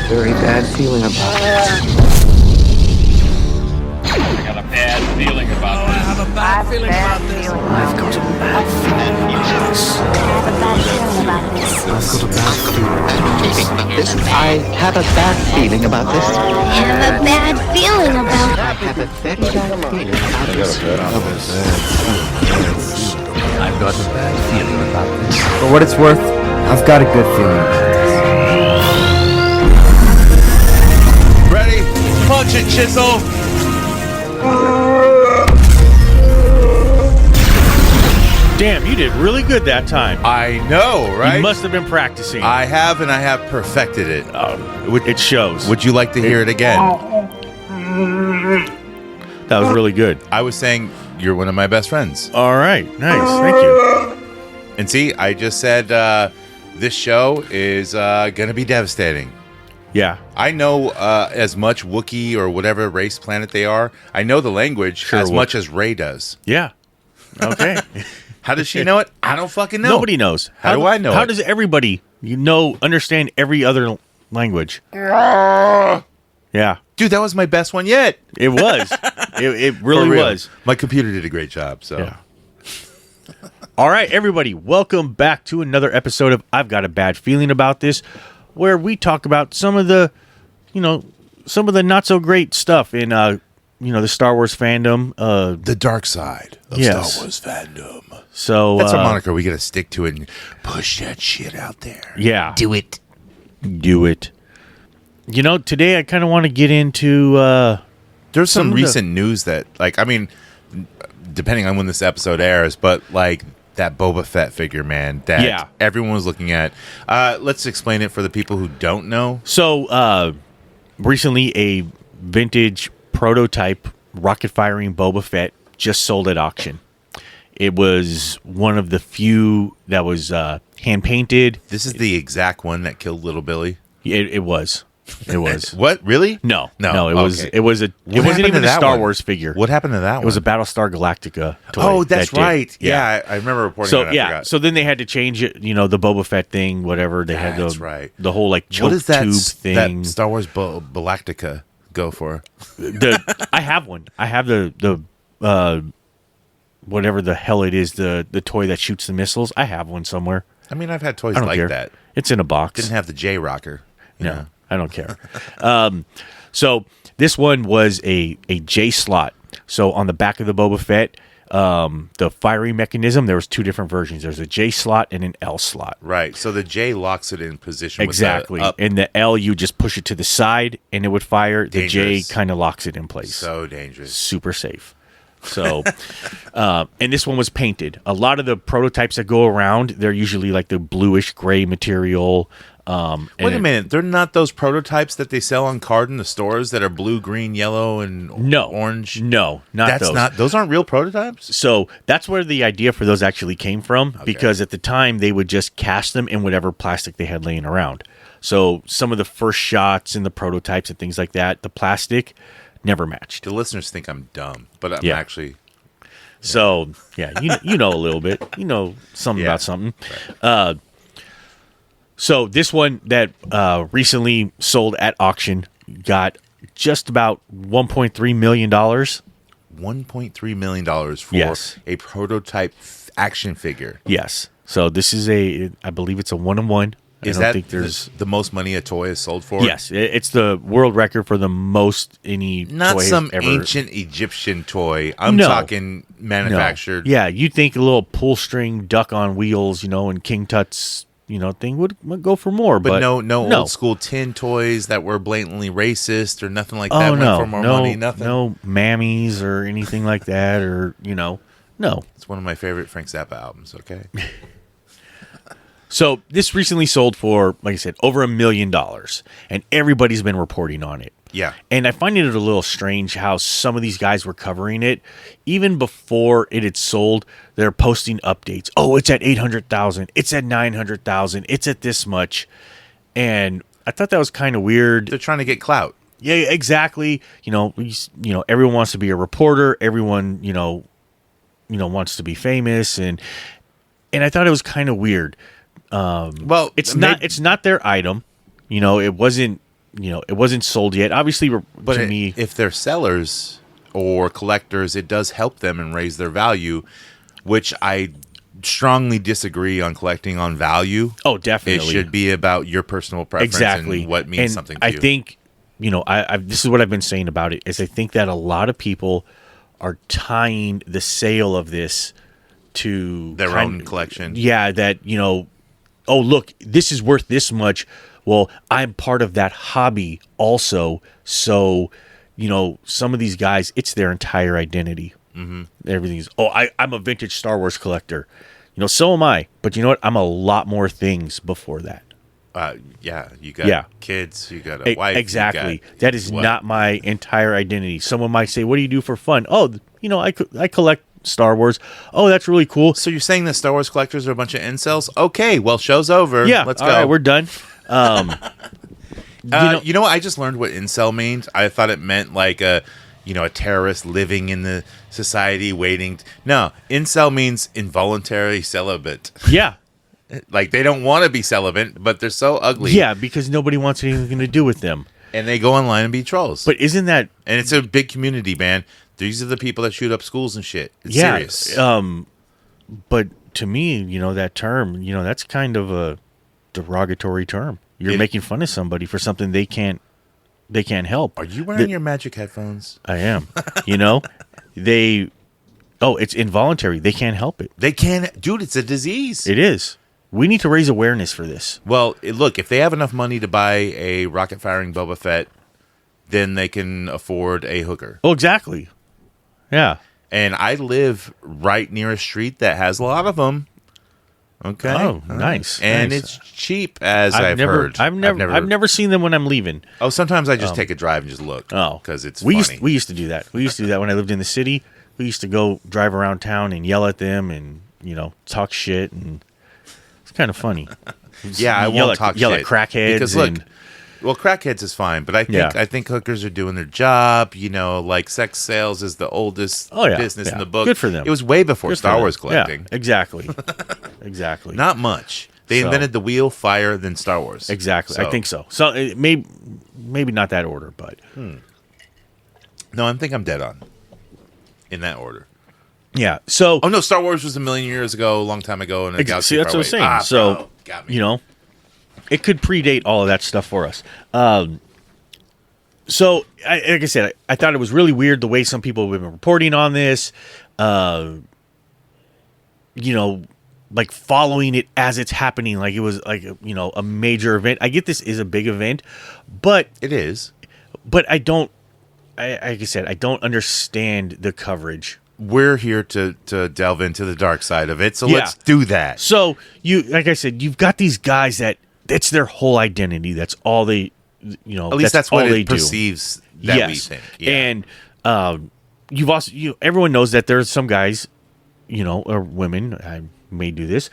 very bad feeling about this. I got a bad feeling about this. I have a bad feeling about this. I've got a bad feeling about this. I've got a bad feeling about this. I have a bad feeling about this. I have a bad feeling about I have a very bad feeling about this. I've got a bad feeling about this. For what it's worth, I've got a good feeling about this. Ready? Punch it, Chisel! Damn, you did really good that time. I know, right? You must have been practicing. I have, and I have perfected it. It shows. Would you like to hear it again? That was really good. I was saying you're one of my best friends. All right. Nice. Thank you. And see, I just said this show is going to be devastating. Yeah. I know as much Wookiee or whatever race planet they are. I know the language as much as Rey does. Yeah. Okay. How does she know it? I don't fucking know. Nobody knows. How do I know How it? does everybody understand every other language? Yeah. Dude, that was my best one yet. It was. It really For real. was. My computer did a great job. So, Yeah. All right, everybody. Welcome back to another episode of I've Got a Bad Feeling About This, where we talk about some of the not so great stuff in the Star Wars fandom. the dark side of Yes. Star Wars fandom. So That's our moniker. We got to stick to it and push that shit out there. Yeah. Do it. Do it. Today I kind of want to get into There's some Some of the- recent news that, depending on when this episode airs, but that Boba Fett figure, man, that everyone was looking at. Let's explain it for the people who don't know. So, recently a vintage prototype rocket-firing Boba Fett just sold at auction. It was one of the few that was hand-painted. This is the exact one that killed Little Billy. It was. It was. What? Really? No. No. It was. Okay. It was a. It What wasn't happened even to a that Star one? Wars figure. What happened to that one? It was a Battlestar Galactica toy. Oh, that's that did. right. Yeah, I remember reporting So on it. I forgot. so then they had to change it. The Boba Fett thing, whatever. They had That's right. the whole choke What is that, tube that thing. Star Wars Galactica go for? I have one. I have the whatever the hell it is, the toy that shoots the missiles. I have one somewhere. I mean, I've had toys I don't like care. that. It's in a box. Didn't have the J rocker. you No, know. I don't care. So this one was a J slot. So on the back of the Boba Fett, the firing mechanism, there was two different versions. There's a J slot and an L slot. Right. So the J locks it in position. Exactly. With the up. And the L, you just push it to the side and it would fire. The Dangerous. J kind of locks it in place. So dangerous. Super safe. So, and this one was painted. A lot of the prototypes that go around, they're usually like the bluish gray material. Wait a minute. They're not those prototypes that they sell on card in the stores that are blue, green, yellow, and orange? No, not That's those. not. Those aren't real prototypes? So that's where the idea for those actually came from, because at the time they would just cast them in whatever plastic they had laying around. So some of the first shots in the prototypes and things like that, the plastic never matched. The listeners think I'm dumb, but I'm Yeah. actually... So yeah, you know a little bit, something about something. Right. So this one that recently sold at auction got just about $1.3 million. $1.3 million for Yes. a prototype action figure. Yes. So this is I believe it's a 1-on-1. Is that the most money a toy is sold for? Yes, it's the world record for the most any Not toy some ever. ancient Egyptian toy. I'm No. talking manufactured. No. Yeah, you'd think a little pull string duck on wheels, and King Tut's, thing would go for more. But But no old school tin toys that were blatantly racist or nothing like that. Oh went no, for more money. Nothing. No mammies or anything like that, or no. It's one of my favorite Frank Zappa albums. Okay. So this recently sold for, like I said, over $1 million, and everybody's been reporting on it. Yeah. And I find it a little strange how some of these guys were covering it. Even before it had sold, they're posting updates. Oh, it's at 800,000. It's at 900,000. It's at this much. And I thought that was kind of weird. They're trying to get clout. Yeah, exactly. Everyone wants to be a reporter. Everyone, wants to be famous. And I thought it was kind of weird. Well, It's not their item. It wasn't it wasn't sold yet. Obviously, But to me, if they're sellers or collectors, it does help them and raise their value, which I strongly disagree on collecting on value. oh, definitely, It should be about your personal preference exactly and what means And something to I you. think I this is what I've been saying about it is I think that a lot of people are tying the sale of this to Their own collection. Yeah, that oh look, this is worth this much. Well, I'm part of that hobby also, so some of these guys, it's their entire identity. Mm-hmm. Everything's I'm a vintage Star Wars collector. So am I. But you know what? I'm a lot more things before that. Yeah, you got kids, you got a wife. Exactly. You got That is not my entire identity. Someone might say, "What do you do for fun?" Oh, I collect Star Wars. Oh, that's really cool. So you're saying that Star Wars collectors are a bunch of incels? Okay, well, show's over. Yeah, let's all go. right, we're done. You know what? I just learned what incel means. I thought it meant like a terrorist living in the society waiting. No, incel means involuntary celibate. Yeah. Like they don't want to be celibate, but they're so ugly. Yeah, because nobody wants anything to do with them. And they go online and be trolls. But isn't that... And it's a big community, man. These are the people that shoot up schools and shit. It's yeah, serious. But to me, that term, that's kind of a derogatory term. You're making fun of somebody for something they can't help. Are you wearing your magic headphones? I am. It's involuntary. They can't help it. They can't. Dude, it's a disease. It is. We need to raise awareness for this. Well, look, if they have enough money to buy a rocket-firing Boba Fett, then they can afford a hooker. Oh, exactly. Yeah. And I live right near a street that has a lot of them. Okay. Oh, nice. And nice. it's cheap, as I've heard. I've never seen them when I'm leaving. Oh, sometimes I just take a drive and just look. Oh, because it's we funny. used to do that. We used to do that when I lived in the city. We used to go drive around town and yell at them and talk shit, and it's kind of funny. Yeah, I won't talk yell shit. at crackheads. Because look, well, crackheads is fine, but I think hookers are doing their job. Like sex sales is the oldest business in the book. Good for them. It was way before Good Star for them. Wars collecting. Yeah, exactly. Exactly. Not much. They invented the wheel, fire, then Star Wars. Exactly. I think so. So it maybe not that order, but No, I think I'm dead on. In that order. yeah. So Oh no, Star Wars was a million years ago, a long time ago, and a galaxy see, that's far what I'm away. saying. So bro, got me. it could predate all of that stuff for us. So, like I said, I thought it was really weird the way some people have been reporting on this. Like following it as it's happening, like it was like a major event. I get this is a big event, but It is. but I don't. Like I said, I don't understand the coverage. We're here to delve into the dark side of it, so Yeah. let's do that. So like I said, you've got these guys that's their whole identity. That's all they, At least that's what all they it do. perceives that we think. Yeah. And you've also everyone knows that there's some guys, or women. I may do this.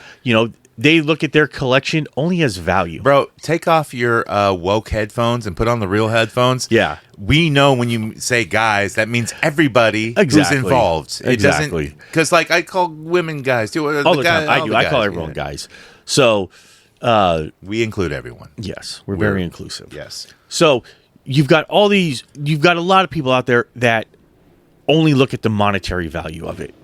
They look at their collection only as value. Bro, take off your woke headphones and put on the real headphones. Yeah. We know when you say guys, that means everybody Exactly. who's involved. It Exactly. doesn't, because like I call women guys too. All the time. I do. I call everyone guys. So We include everyone. yes, we're very inclusive. Yes. So you've got a lot of people out there that only look at the monetary value of it.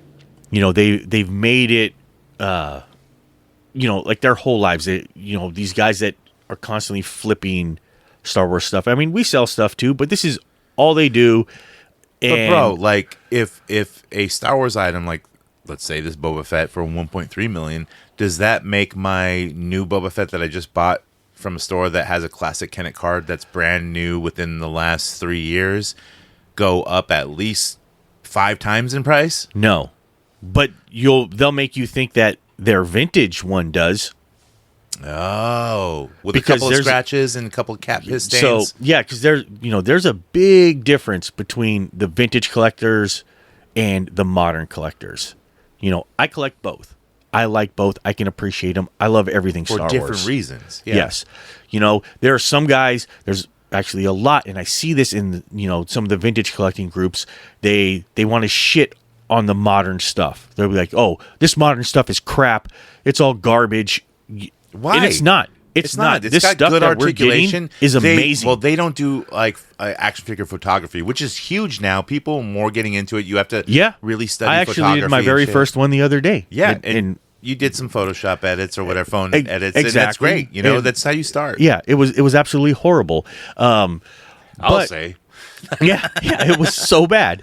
They've made it, like their whole lives. These guys that are constantly flipping Star Wars stuff. I mean, we sell stuff too, but this is all they do. But bro, like if a Star Wars item, like let's say this Boba Fett for 1.3 million, does that make my new Boba Fett that I just bought from a store that has a classic Kennet card that's brand new within the last 3 years go up at least 5 times in price? No, but they'll make you think that their vintage one does. Oh, with Because a couple of there's- scratches and a couple of cat piss So stains. yeah, because there's a big difference between the vintage collectors and the modern collectors. I collect both. I like both. I can appreciate them. I love everything For Star different Wars. reasons. Yeah. Yes, there are some guys. There's actually a lot, and I see this in some of the vintage collecting groups. They want to shit on the modern stuff. They'll be like, "Oh, this modern stuff is crap. It's all garbage." Why? And it's not. It's not. It's This got stuff good that we're getting articulation. is amazing. Well, they don't do like action figure photography, which is huge now. People more getting into it. You have to really study. I actually photography did my and very shit. first one the other day. Yeah, and you did some Photoshop edits or whatever, phone edits. exactly. And that's great. You know, And- that's how you start. yeah, it was absolutely horrible. I'll but- say. yeah, it was so bad,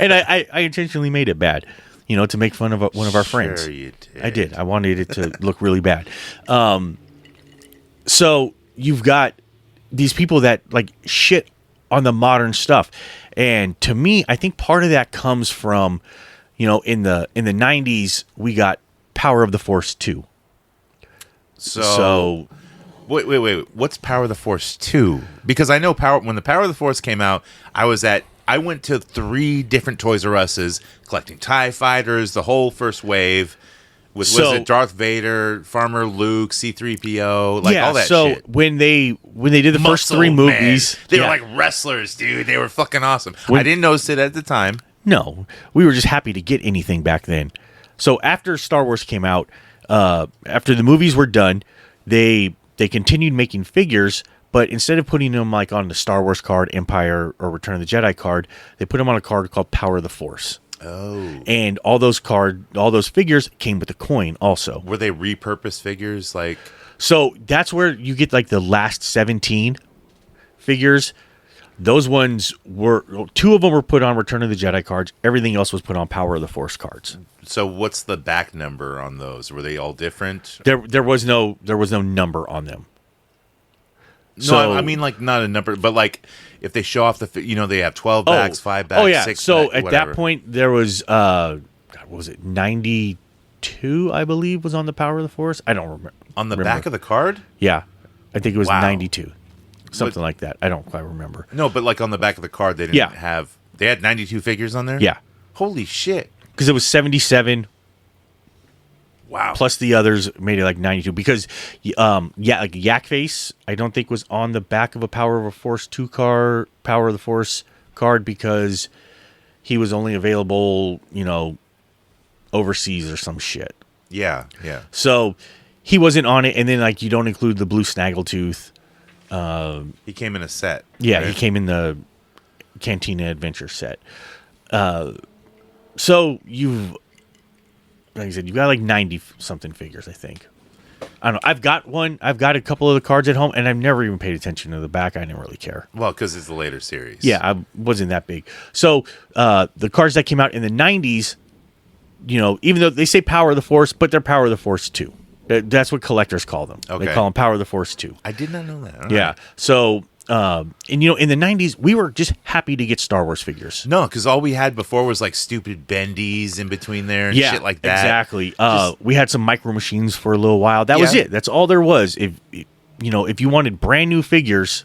and I intentionally made it bad, to make fun of one of our friends. Sure you did. I did. I wanted it to look really bad. So you've got these people that like shit on the modern stuff, and to me, I think part of that comes from, in the 90s we got Power of the Force 2. So Wait. What's Power of the Force 2? Because I know when the Power of the Force came out, I went to 3 different Toys R Us's collecting TIE fighters, the whole first wave. Was it Darth Vader, Farmer Luke, C-3PO, like all that so shit. when they did the first 3 Muscle movies, Man. They were like wrestlers, dude. They were fucking awesome. I didn't notice it at the time. No, we were just happy to get anything back then. So after Star Wars came out, after the movies were done, they continued making figures, but instead of putting them like on the Star Wars card, Empire, or Return of the Jedi card, they put them on a card called Power of the Force. Oh. And all those figures came with a coin also. Were they repurposed figures? Like, So that's where you get like the last 17 figures. Those ones 2 of them were put on Return of the Jedi cards. Everything else was put on Power of the Force cards. so what's the back number on those? Were they all different? There was no number on them. No, I mean like not a number, but like if they show off they have 12 backs, 5 backs, Oh yeah. 6 So backs, at whatever. that point there was what was it, 92, I believe, was on the Power of the Force. I don't remember. On the back of the card? Yeah. I think it was Wow. 92. Something like that. I don't quite remember. No, but like on the back of the card they didn't have. They had 92 figures on there? Yeah. Holy shit. Because it was 77 Wow. plus the others made it like 92 because like Yak Face I don't think was on the back of a Power of the Force 2 card, Power of the Force card, because he was only available, overseas or some shit. Yeah. So he wasn't on it, and then like you don't include the blue Snaggletooth. He came in a set. Yeah, right? he came in the Cantina Adventure set. So you've, like I said, you've got like 90 something figures, I think. I don't know. I've got one. I've got a couple of the cards at home, and I've never even paid attention to the back. I didn't really care. Well, because it's the later series. Yeah, I wasn't that big. So the cards that came out in the 90s, even though they say Power of the Force, but they're Power of the Force 2. That's what collectors call them. Okay. They call them Power of the Force 2. I did not know that. All Yeah. right. So, and in the 90s, we were just happy to get Star Wars figures. No, because all we had before was like stupid bendies in between there and shit like that. Exactly. We had some micro machines for a little while. That was Yeah. it. That's all there was. If you wanted brand new figures,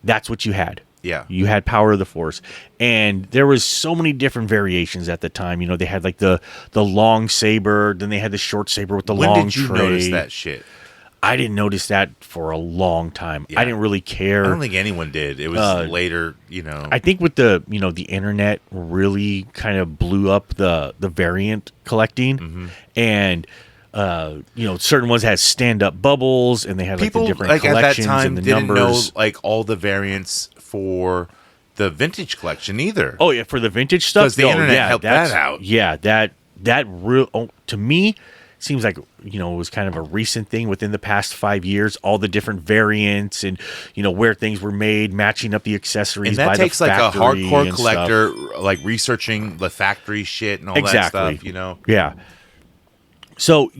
that's what you had. Yeah. You had Power of the Force. And there was so many different variations at the time. They had like the long saber, then they had the short saber with the When long did you tray. notice that shit? I didn't notice that for a long time. Yeah. I didn't really care. I don't think anyone did. It was later, I think with the the internet really kind of blew up the variant collecting, Mm-hmm. and certain ones had stand up bubbles, and they had like people the different like at that collections time and the didn't numbers. know like all the variants for the vintage collection either. Oh yeah, for the vintage stuff, 'Cause the internet helped that's- that out. Yeah, that real to me seems like it was kind of a recent thing within the past 5 years. All the different variants and where things were made, matching up the accessories. And that by takes the like a factory hardcore and collector, stuff. like researching the factory shit and all Exactly. that stuff. Yeah. So,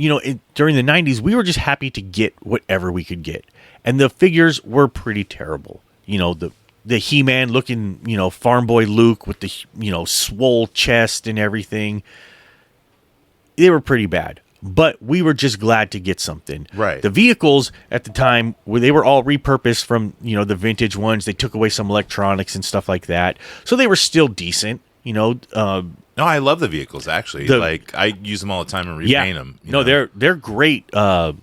during the 90s, we were just happy to get whatever we could get. And the figures were pretty terrible. The He-Man looking, farm boy Luke with the, swole chest and everything. They were pretty bad. But we were just glad to get something. Right. The vehicles at the time, they were all repurposed from, the vintage ones. They took away some electronics and stuff like that. So they were still decent, No, I love the vehicles actually. Like I use them all the time and repaint them. you know? They're great. The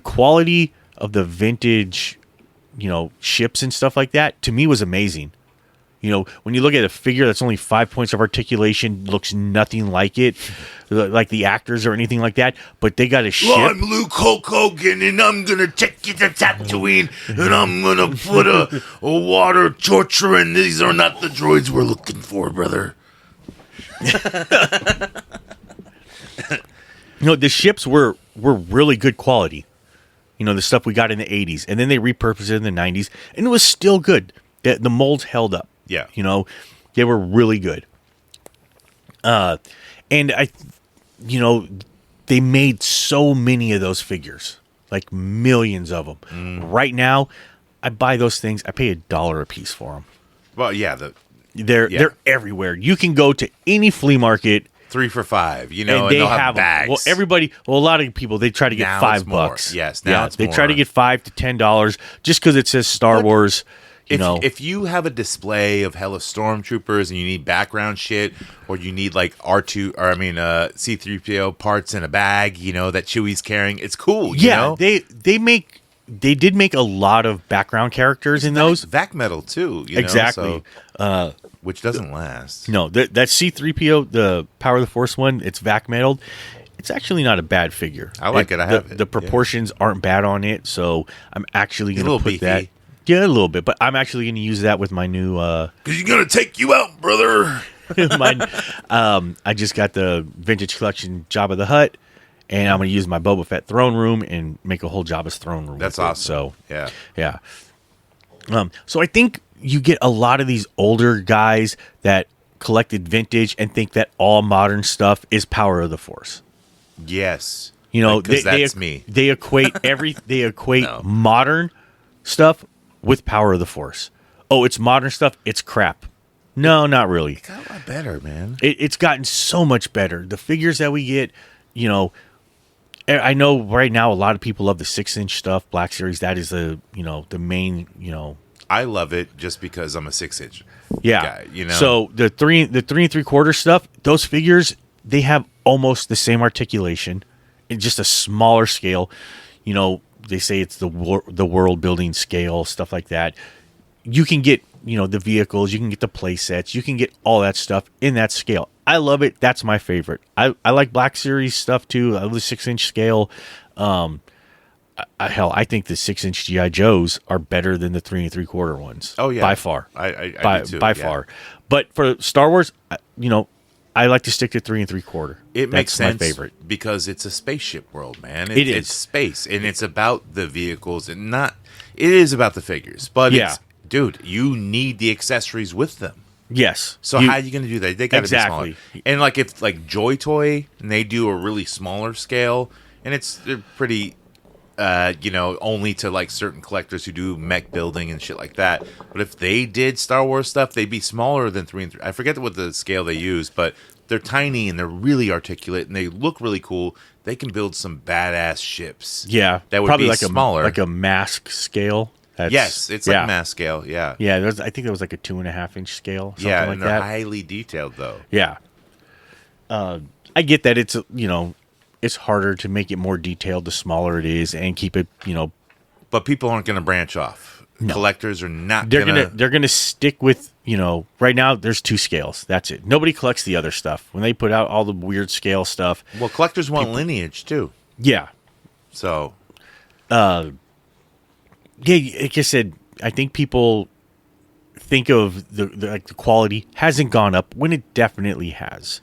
quality of the vintage, ships and stuff like that to me was amazing. When you look at a figure that's only 5 points of articulation, looks nothing like it, like the actors or anything like that, but they got a ship. I'm Luke Hulk Hogan, and I'm gonna take you to Tatooine, and I'm gonna put a water torture in. These are not the droids we're looking for, brother. The ships were really good quality. The stuff we got in the 80s, and then they repurposed it in the 90s, and it was still good. The molds held up. Yeah. They were really good. And they made so many of those figures, like millions of them. Right now, I buy those things. I pay $1 a piece for them. Well, yeah, they're everywhere. You can go to any flea market. 3 for $5, and they they'll have bags. Well, a lot of people, they try to get Now $5. it's more. Yes, now it's they more. try to get $5 to $10 just because it says Star Wars. If you have a display of hella stormtroopers and you need background shit, or you need like C-3PO parts in a bag, that Chewie's carrying, it's cool. They did make a lot of background characters in those. Vac metal too, exactly. So, which doesn't last. No, that C-3PO, the Power of the Force one, it's vac metaled. It's actually not a bad figure. I like it. I have it. The proportions aren't bad on it, so I'm actually going to put beefy. that. Yeah, a little bit, but I'm actually going to use that with my new. Because you're gonna take you out, brother. I just got the Vintage Collection Jabba the Hutt, and I'm going to use my Boba Fett throne room and make a whole Jabba's throne room. That's with awesome. It. Yeah. So I think you get a lot of these older guys that collected vintage and think that all modern stuff is Power of the Force. Yes. That's me. They equate No. modern stuff with Power of the Force. Oh, it's modern stuff. It's crap. No, not really. It got a lot better, man. It's gotten so much better. The figures that we get, I know right now a lot of people love the 6-inch stuff, Black Series. That is the main, I love it just because I'm a 6-inch yeah. guy, So the 3 3/4 stuff, those figures, they have almost the same articulation in just a smaller scale. They say it's the world building scale, stuff like that. You can get, the vehicles, you can get the play sets, you can get all that stuff in that scale. I love it. That's my favorite. I like Black Series stuff too. I love the 6-inch scale. I think the 6-inch GI Joes are better than the 3 3/4 ones. Oh yeah, by far. I do too, by far. But for Star Wars, I like to stick to 3 3/4. It makes sense. My favorite because it's a spaceship world, man. It is. It's space, and it's about the vehicles, and not. It is about the figures, but Yeah. dude, you need the accessories with them. Yes. So how are you going to do that? They got to Exactly. be smaller. And like if like Joy Toy, and they do a really smaller scale, and they're pretty, only to like certain collectors who do mech building and shit like that. But if they did Star Wars stuff, they'd be smaller than 3 and 3. I forget what the scale they use, but they're tiny and they're really articulate and they look really cool. They can build some badass ships. Yeah. that would probably be like smaller. like a mask scale. Yes, it's like mass scale. Yeah, Yeah, I think there was like a 2.5-inch scale. Something yeah, like and they're that. highly detailed though. Yeah. I get that it's it's harder to make it more detailed the smaller it is and keep it But people aren't going to branch off. No. Collectors are not. they're gonna stick with right now there's 2 scales. That's it. Nobody collects the other stuff. When they put out all the weird scale stuff. Well, collectors want lineage too. Yeah. So Yeah, like I said, I think people think of the quality hasn't gone up when it definitely has.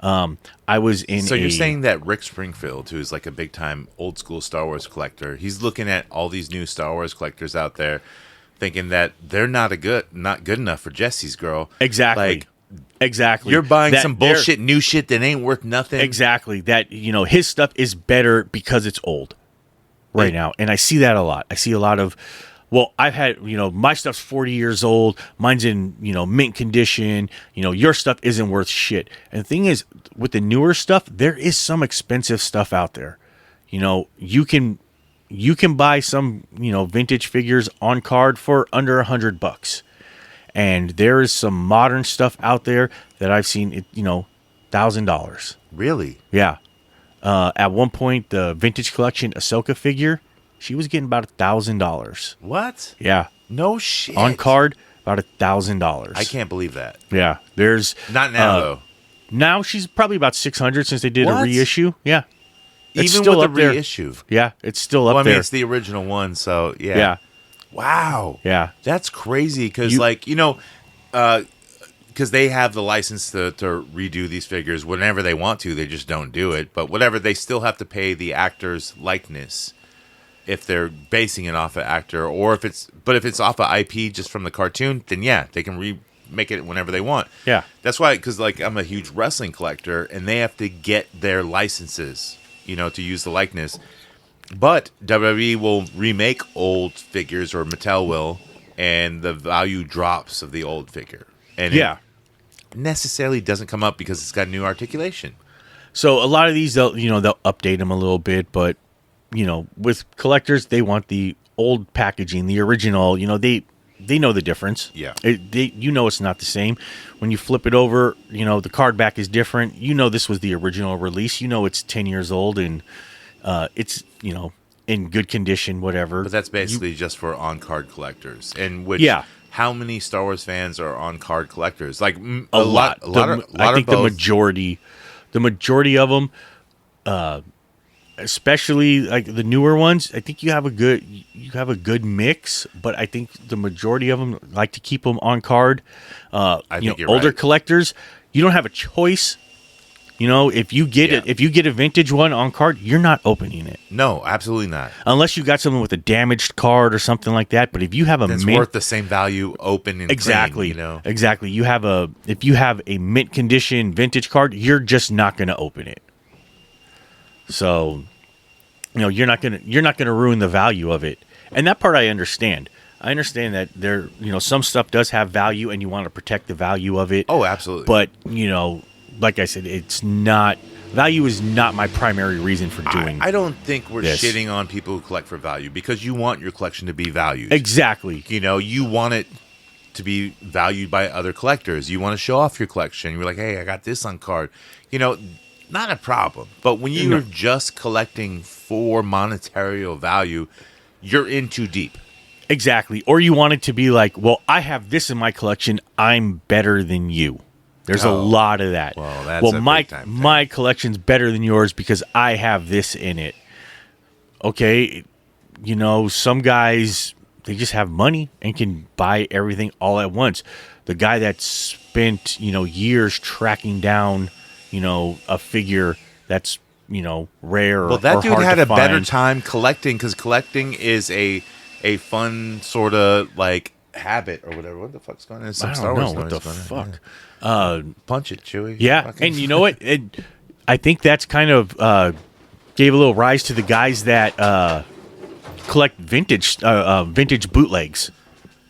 I was in. So you're saying that Rick Springfield, who's like a big time old school Star Wars collector, he's looking at all these new Star Wars collectors out there, thinking that they're not good enough for Jesse's girl. Exactly. Like exactly. you're buying That some they're- bullshit new shit that ain't worth nothing. Exactly. That his stuff is better because it's old right now, and I see that a lot. I see a lot of. Well, I've had, my stuff's 40 years old. Mine's in, mint condition. Your stuff isn't worth shit. And the thing is, with the newer stuff, there is some expensive stuff out there. You can buy some, vintage figures on card for under $100. And there is some modern stuff out there that I've seen, $1,000. Really? Yeah. At one point, the vintage collection Ahsoka figure, she was getting about $1,000. What? Yeah. No shit. On card, about $1,000. I can't believe that. Yeah, there's Not now though. now she's probably about 600 since they did What? a reissue. Yeah, it's Even still with up the there. reissue. Yeah, it's still up Well, I mean, there. it's the original one, so yeah. Yeah, Wow. yeah. That's crazy because, because they have the license to redo these figures whenever they want to. They just don't do it. But whatever, they still have to pay the actor's likeness if they're basing it off an actor, or if it's off of IP just from the cartoon, then yeah, they can remake it whenever they want. Yeah. That's why, because like I'm a huge wrestling collector, and they have to get their licenses, to use the likeness. But WWE will remake old figures, or Mattel will, and the value drops of the old figure. And Yeah. it necessarily doesn't come up because it's got new articulation. So a lot of these, they'll update them a little bit, but with collectors, they want the old packaging, the original. They know the difference. Yeah. It's not the same. When you flip it over, the card back is different. This was the original release. It's 10 years old and it's in good condition, whatever. But that's basically just for on-card collectors. And which, Yeah. how many Star Wars fans are on-card collectors? Like A lot. I think the majority of them, especially like the newer ones, I think you have a good mix. But I think the majority of them like to keep them on card. I think you're older right. collectors, you don't have a choice. If you get a vintage one on card, you're not opening it No, absolutely not. unless you got someone with a damaged card or something like that. But if you have a It's mint, worth the same value open and exactly, clean, exactly. If you have a mint condition vintage card, you're just not going to open it. So, you're not gonna ruin the value of it, and that part I understand. I understand that there, some stuff does have value, and you want to protect the value of it. Oh, absolutely. But like I said, value is not my primary reason for doing. I don't think we're this. shitting on people who collect for value, because you want your collection to be valued. Exactly. You want it to be valued by other collectors. You want to show off your collection. You're like, hey, I got this on card. Not a problem. But when you're just collecting for monetary value, you're in too deep. Exactly. Or you want it to be like, well, I have this in my collection. I'm better than you. There's a lot of that. Well, that's a my big time thing. my collection's better than yours because I have this in it. Okay, some guys, they just have money and can buy everything all at once. The guy that spent years tracking down a figure that's rare. Well, that or dude hard had to a better find. time collecting, because collecting is a fun sort of like habit or whatever. What the fuck's going on? There's some I Star don't Wars know what noise the going on. fuck. Punch it, Chewie. Yeah, Fucking- and you know what? I think that's kind of gave a little rise to the guys that collect vintage bootlegs.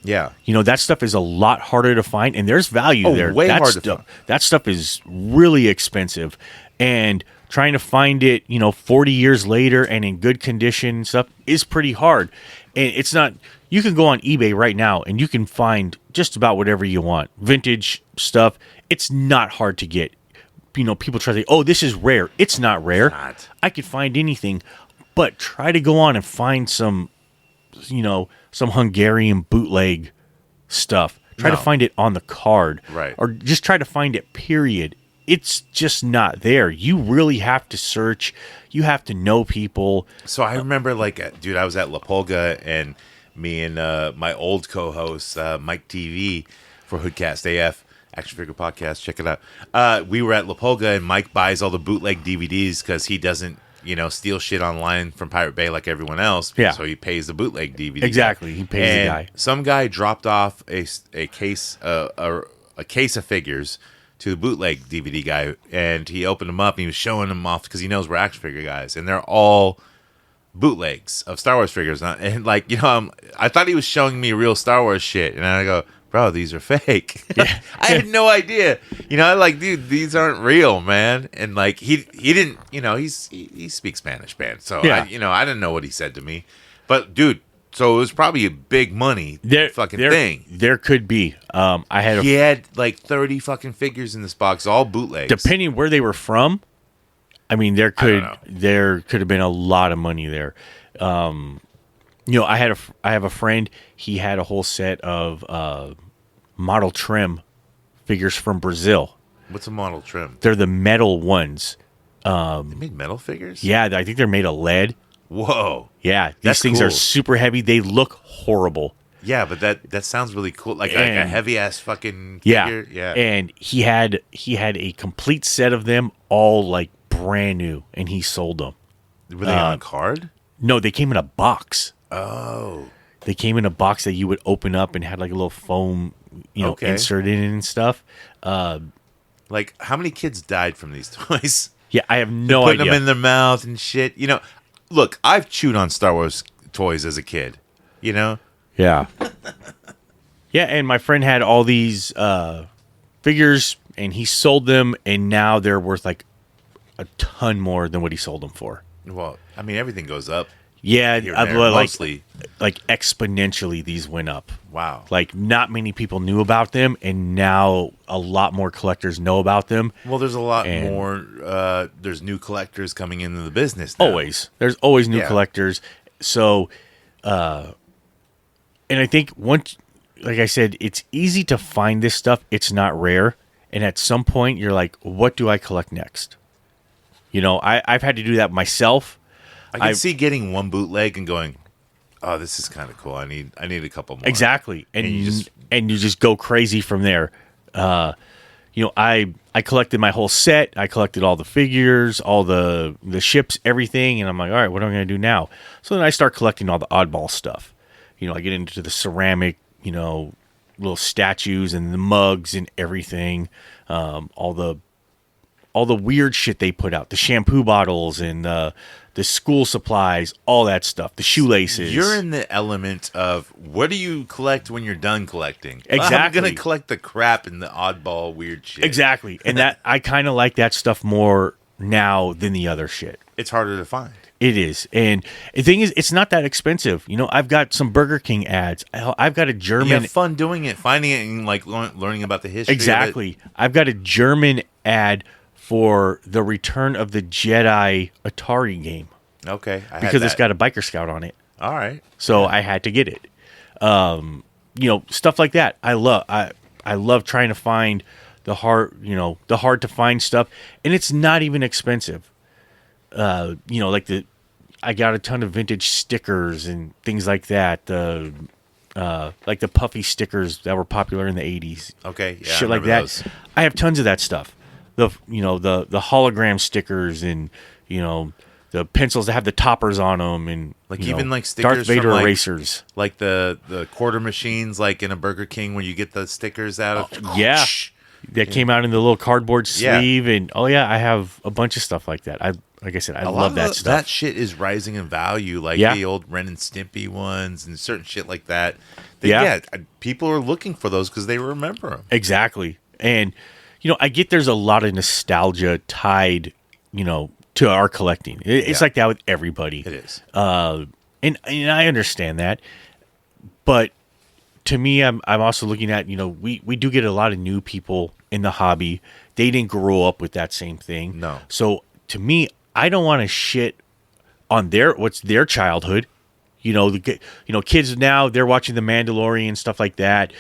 yeah. That stuff is a lot harder to find, and there's value there. Way harder to find. That stuff is really expensive, and trying to find it, 40 years later and in good condition and stuff is pretty hard. And it's not. You can go on eBay right now and you can find just about whatever you want. Vintage stuff. It's not hard to get. People try to say, "Oh, this is rare." It's not rare. not. I could find anything, but try to go on and find some Hungarian bootleg stuff. Try to No. find it on the card. Right. Or just try to find it, period. It's just not there. You really have to search. You have to know people. So I remember, dude, I was at La Pulga, and me and my old co-host, Mike TV, for Hoodcast AF, Action Figure Podcast, check it out. We were at La Pulga, and Mike buys all the bootleg DVDs because he doesn't, steal shit online from Pirate Bay like everyone else. Yeah. So he pays the bootleg DVD. Exactly. He pays the guy. Some guy dropped off a case of figures to the bootleg DVD guy, and he opened them up and he was showing them off because he knows we're action figure guys, and they're all bootlegs of Star Wars figures. And I thought he was showing me real Star Wars shit, and I go, bro, these are fake. Yeah. I had no idea. Dude, these aren't real, man. And he didn't, he speaks Spanish, man. So Yeah. I didn't know what he said to me, but dude, so it was probably a big money thing. There could be. I had He had 30 fucking figures in this box, all bootlegs. depending where they were from. I mean, there don't know. could have been a lot of money there. I have a friend. He had a whole set of model trim figures from Brazil. What's a model trim? They're the metal ones. They made metal figures? Yeah, I think they're made of lead. Whoa. Yeah, these That's things are cool. super heavy. They look horrible. Yeah, but that sounds really cool. Like a And- heavy ass fucking Yeah, figure. Yeah. And he had a complete set of them, all like brand new, and he sold them. Were they on a card? No, they came in a box. Oh. They came in a box that you would open up and had like a little foam, Okay. inserted in and stuff. Like, how many kids died from these toys? Yeah, I have no Putting idea. them in their mouth and shit. You know, look, I've chewed on Star Wars toys as a kid. You know? Yeah. Yeah, and my friend had all these figures, and he sold them, and now they're worth like a ton more than what he sold them for. Well, I mean, everything goes up. Yeah, Here and there, mostly. like exponentially these went up. Wow. Like not many people knew about them, and now a lot more collectors know about them. Well, there's a lot And- more. There's new collectors coming into the business now. There's always new Yeah. collectors. So, and I think once, like I said, it's easy to find this stuff. It's not rare, and at some point you're like, what do I collect next? You know, I've had to do that myself. I can see getting one bootleg and going, "Oh, this is kind of cool. I need a couple more." Exactly, and And you you just go crazy from there. You know, I collected my whole set. I collected all the figures, all the ships, everything, and I'm like, all right, what am I going to do now? So then I start collecting all the oddball stuff. You know, I get into the ceramic, you know, little statues and the mugs and everything. All the weird shit they put out, the shampoo bottles and the school supplies, all that stuff, the shoelaces. You're in the element of what do you collect when you're done collecting? Exactly. I'm gonna collect the crap and the oddball weird shit. Exactly. And that I kind of like that stuff more now than the other shit. It's harder to find. It is. And the thing is, it's not that expensive. You know, I've got some Burger King ads. I've got a You German. have fun doing it, finding it, and like learning about the history. Exactly. I've got a German ad for the Return of the Jedi Atari game Of it. Okay, I had because it's that. got a biker scout on it. All right. So I had to get it. You know, stuff like that. I love trying to find the hard to find stuff, and it's not even expensive. You know, like I got a ton of vintage stickers and things like that. Like the puffy stickers that were popular in the 80s. Okay, yeah, shit I like remember that. those. I have tons of that stuff. The hologram stickers and the pencils that have the toppers on them and Like you even know, like stickers Darth Vader from, like, erasers. Like the quarter machines, like in a Burger King, where you get the stickers out of. Yeah, that came out in the little cardboard Yeah. sleeve, and I have a bunch of stuff like that. Like I said, I A lot love of that the- stuff. That shit is rising in value, like Yeah. the old Ren and Stimpy ones and certain shit like that. Yeah. People are looking for those because they remember them. Exactly. And, I get there's a lot of nostalgia tied, to our collecting. It's Yeah. like that with everybody. It is. And I understand that. But to me, I'm also looking at, we do get a lot of new people in the hobby. They didn't grow up with that same thing. No. So to me, I don't want to shit on what's their childhood. Kids now, they're watching The Mandalorian, stuff like that.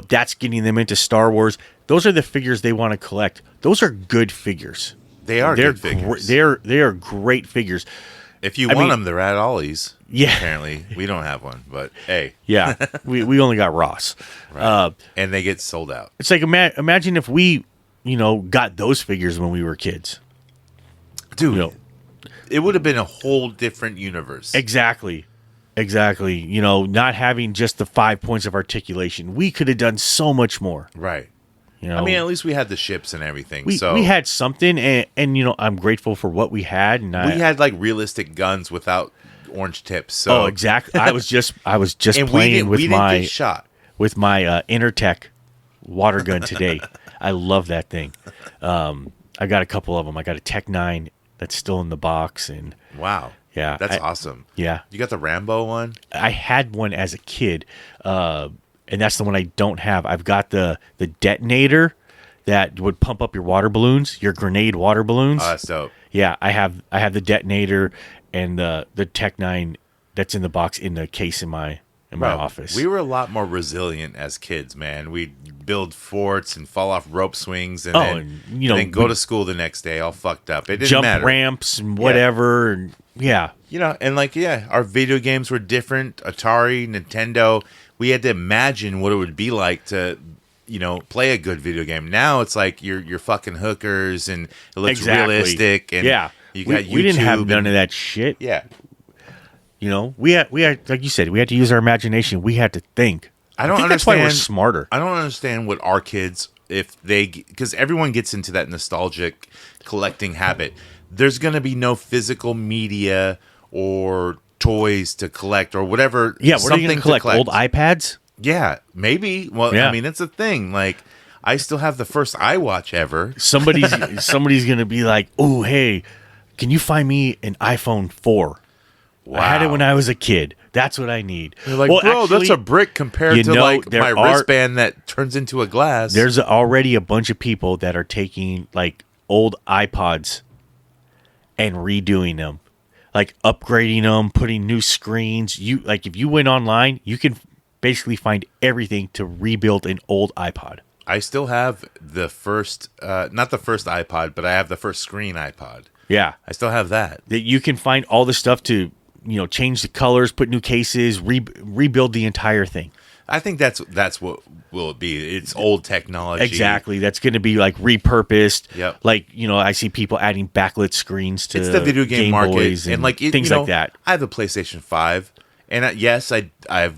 That's getting them into Star Wars. Those are the figures they want to collect. Those are good figures. They are They're good figures. They are great figures. If you I want mean- them, they're at Ollie's. Yeah. Apparently, we don't have one, but hey, Yeah, we only got Ross. and they get sold out. It's like imagine if we, got those figures when we were kids. Dude, it would have been a whole different universe. Exactly. Not having just the 5 points of articulation, we could have done so much more. Right. I I mean, at least we had the ships and everything. we had something, and I'm grateful for what we had. And we had like realistic guns without orange tips. So exactly. I was just and playing we didn't my get shot. with my Intertech water gun today. I love that thing. I got a couple of them. I got a Tech 9 that's still in the box, and Wow. Yeah, That's awesome. yeah. You got the Rambo one? I had one as a kid, and that's the one I don't have. I've got the detonator that would pump up your water balloons, your grenade water balloons. Oh, that's dope. Yeah, I have the detonator and the Tech 9 that's in the box in the case in my in my office. We were a lot more resilient as kids, man. We'd build forts and fall off rope swings and then go to school the next day all fucked up. It didn't jump matter. ramps and whatever. And our video games were different. Atari, Nintendo. We had to imagine what it would be like to, play a good video game. Now it's like you're fucking hookers and it looks realistic. And you got we didn't have none of that shit. Yeah. We had, like you said, we had to use our imagination. We had to think. I don't think understand. That's why we're smarter. I don't understand what our kids, because everyone gets into that nostalgic collecting habit. There's going to be no physical media or toys to collect or whatever. Yeah, what are you going to collect? Old iPads? Yeah, maybe. Well, I mean, it's a thing. Like, I still have the first iWatch ever. Somebody's going to be like, "Oh, hey, can you find me an iPhone 4? Wow. I had it when I was a kid. That's what I need." You're like, bro, that's a brick compared to my wristband that turns into a glass. There's already a bunch of people that are taking like old iPods and redoing them, like upgrading them, putting new screens. If you went online, you can basically find everything to rebuild an old iPod. I still have the first, not the first iPod, but I have the first screen iPod. Yeah, I still have that. That you can find all the stuff to, change the colors, put new cases, rebuild the entire thing. I think that's what will it be. It's old technology. Exactly. That's going to be like repurposed. Yep. Like, I see people adding backlit screens to it's the video game market Boys and like things like that. I have a PlayStation 5 and yes, I've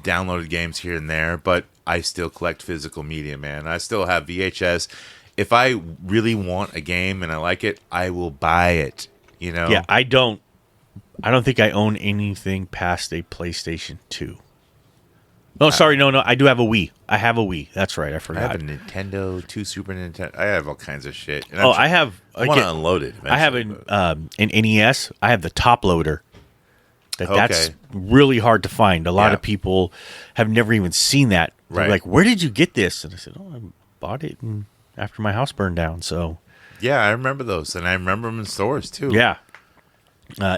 downloaded games here and there, but I still collect physical media, man. I still have VHS. If I really want a game and I like it, I will buy it, Yeah, I don't think I own anything past a PlayStation 2. Oh, sorry, no, I do have a Wii. I have a Wii. That's right, I forgot. I have a Nintendo, 2 Super Nintendo. I have all kinds of shit. And I want to unload it eventually. I have an NES. I have the top loader. That's really hard to find. A lot of people have never even seen that. They're like, "Where did you get this?" And I said, "Oh, I bought it after my house burned down." So, yeah, I remember those, and I remember them in stores too. Yeah,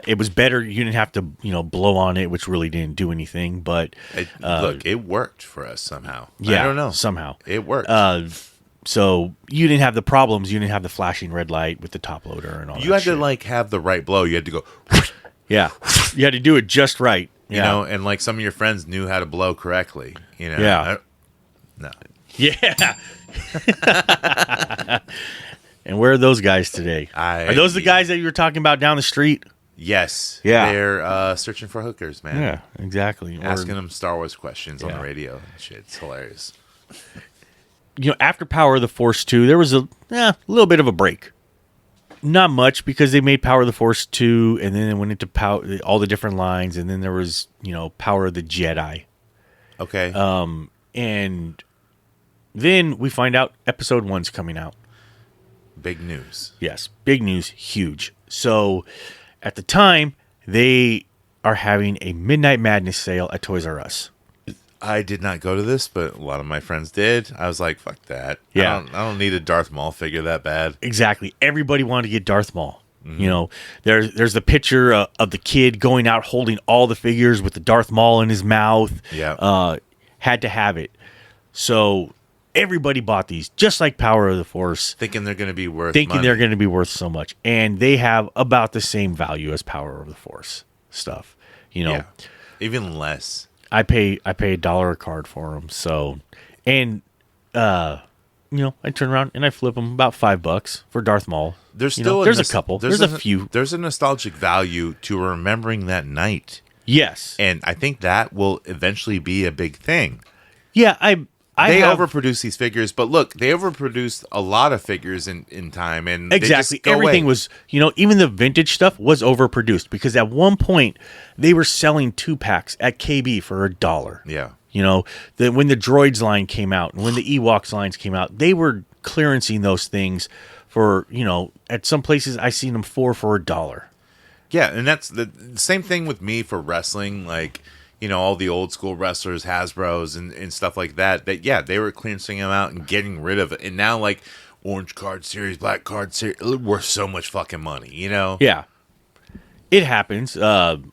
it was better. You didn't have to, blow on it, which really didn't do anything. But look, it worked for us somehow. Yeah, I don't know. Somehow it worked. So you didn't have the problems. You didn't have the flashing red light with the top loader and all. You had to have the right blow. You had to go. Yeah, you had to do it just right. You know, and some of your friends knew how to blow correctly. Yeah. No. Yeah. And where are those guys today? Are those the guys that you were talking about down the street? Yes. Yeah. They're searching for hookers, man. Yeah, exactly. Asking them Star Wars questions on the radio and shit. It's hilarious. After Power of the Force 2, there was a little bit of a break. Not much, because they made Power of the Force 2, and then it went into all the different lines, and then there was, Power of the Jedi. Okay. And then we find out Episode 1's coming out. Big news. Yes, big news, huge. So, at the time, they are having a Midnight Madness sale at Toys R Us. I did not go to this, but a lot of my friends did. I was like, fuck that. Yeah. I don't need a Darth Maul figure that bad. Exactly. Everybody wanted to get Darth Maul. Mm-hmm. There's the picture of the kid going out holding all the figures with the Darth Maul in his mouth. Yeah. Had to have it. So everybody bought these, just like Power of the Force. Thinking they're going to be worth they're going to be worth so much. And they have about the same value as Power of the Force stuff. Yeah. Even less. I pay $1 a card for them. So, and I turn around and I flip them about $5 for Darth Maul. There's still there's a couple. There's a few. There's a nostalgic value to remembering that night. Yes, and I think that will eventually be a big thing. Yeah, they overproduce these figures, but look, they overproduced a lot of figures in time, and exactly everything was, even the vintage stuff was overproduced, because at one point they were selling 2-packs at KB for $1. Yeah, when the Droids line came out and when the Ewoks lines came out, they were clearancing those things for at some places I seen them for $1. Yeah, and that's the same thing with me for wrestling, like. All the old school wrestlers, Hasbros and stuff like that, they were cleansing them out and getting rid of it. And now, orange card series, black card series, worth so much fucking money, Yeah. It happens. But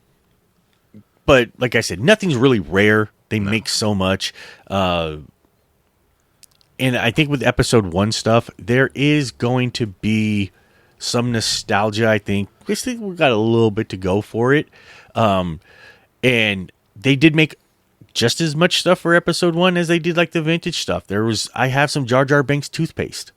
like I said, nothing's really rare They make so much. And I think with episode 1 stuff, there is going to be some nostalgia, I think. I think we've got a little bit to go for it. And they did make just as much stuff for episode 1 as they did like the vintage stuff. I have some Jar Jar Binks toothpaste.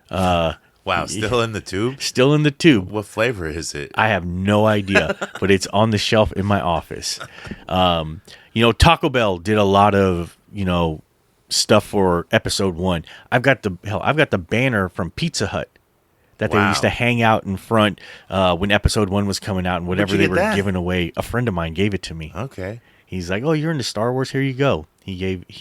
Wow, still in the tube? Still in the tube. What flavor is it? I have no idea, but it's on the shelf in my office. Taco Bell did a lot of, stuff for episode 1. I've got the banner from Pizza Hut that they used to hang out in front when episode 1 was coming out, and whatever they were giving away. A friend of mine gave it to me. Okay. He's like, "Oh, you're into Star Wars? Here you go." He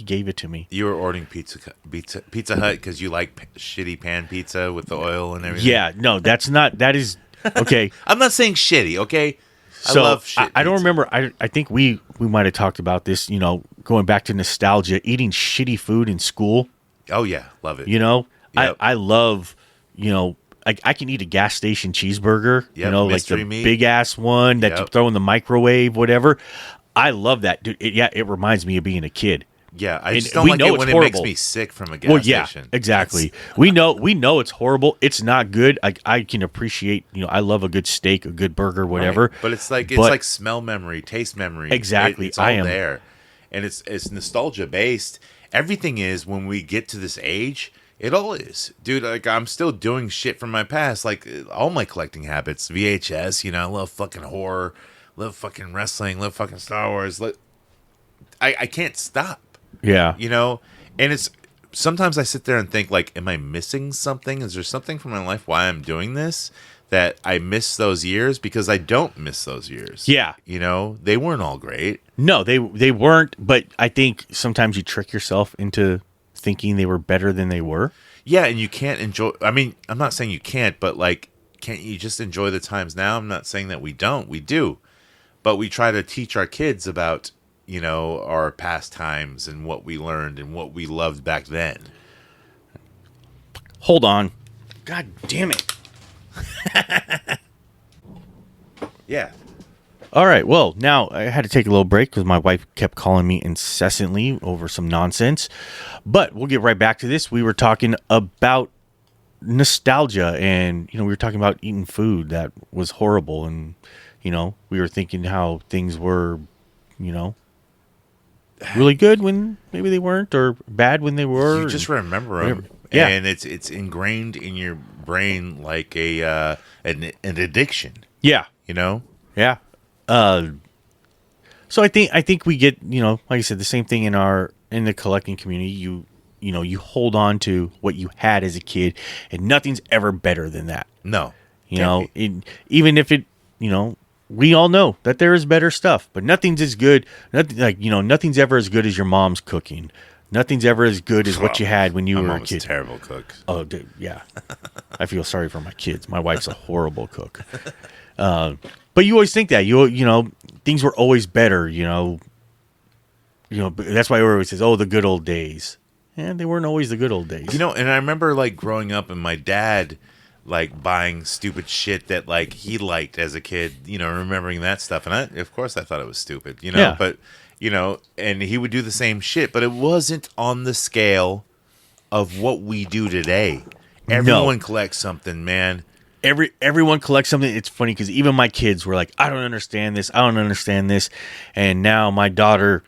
gave it to me. You were ordering Pizza Hut because you like shitty pan pizza with the oil and everything? Yeah, no, that is okay. I'm not saying shitty, okay? I So love shit. I don't pizza. remember. I think we might have talked about this, going back to nostalgia, eating shitty food in school. Oh, yeah. Love it. Yep. I love, I can eat a gas station cheeseburger, Yep, like the mystery meat. big ass one that you Yep. throw in the microwave, whatever. I love that, dude. It reminds me of being a kid. Yeah, I And just don't we like know it it's when it horrible. makes me sick from a gas Well, yeah, station. exactly. We know it's horrible. It's not good. I can appreciate, I love a good steak, a good burger, whatever. Right. But it's like smell memory, taste memory. Exactly. It's all there. And it's nostalgia based. Everything is when we get to this age, it all is. Dude, like I'm still doing shit from my past, like all my collecting habits, VHS, I love fucking horror, love fucking wrestling, love fucking Star Wars. I can't stop. Yeah. And it's sometimes I sit there and think like, am I missing something? Is there something from my life why I'm doing this that I miss those years? Because I don't miss those years. Yeah. They weren't all great. No, they weren't, but I think sometimes you trick yourself into thinking they were better than they were. Yeah, and you can't enjoy. I mean, I'm not saying you can't, but like, can't you just enjoy the times now? I'm not saying that we don't. We do. But we try to teach our kids about, our past times and what we learned and what we loved back then. Hold on. God damn it. Yeah. All right. Well, now I had to take a little break because my wife kept calling me incessantly over some nonsense. But we'll get right back to this. We were talking about nostalgia, and we were talking about eating food that was horrible, and we were thinking how things were, really good when maybe they weren't, or bad when they were. You just remember them. Yeah. And it's ingrained in your brain like an addiction. Yeah. Yeah. So I think we get, like I said, the same thing in the collecting community. You hold on to what you had as a kid, and nothing's ever better than that. No. Even if it, we all know that there is better stuff, but nothing's as good. Nothing's ever as good as your mom's cooking. Nothing's ever as good as what you had when you My were a mom was kid. a terrible cook. Oh, dude, yeah. I feel sorry for my kids. My wife's a horrible cook. But you always think that things were always better. That's why everybody always says, "Oh, the good old days." And they weren't always the good old days. And I remember like growing up and my dad like buying stupid shit that like he liked as a kid. Remembering that stuff, and of course I thought it was stupid. Yeah. But and he would do the same shit, but it wasn't on the scale of what we do today. Everyone collects something, man. Everyone collects something. It's funny because even my kids were like, I don't understand this. And now my daughter,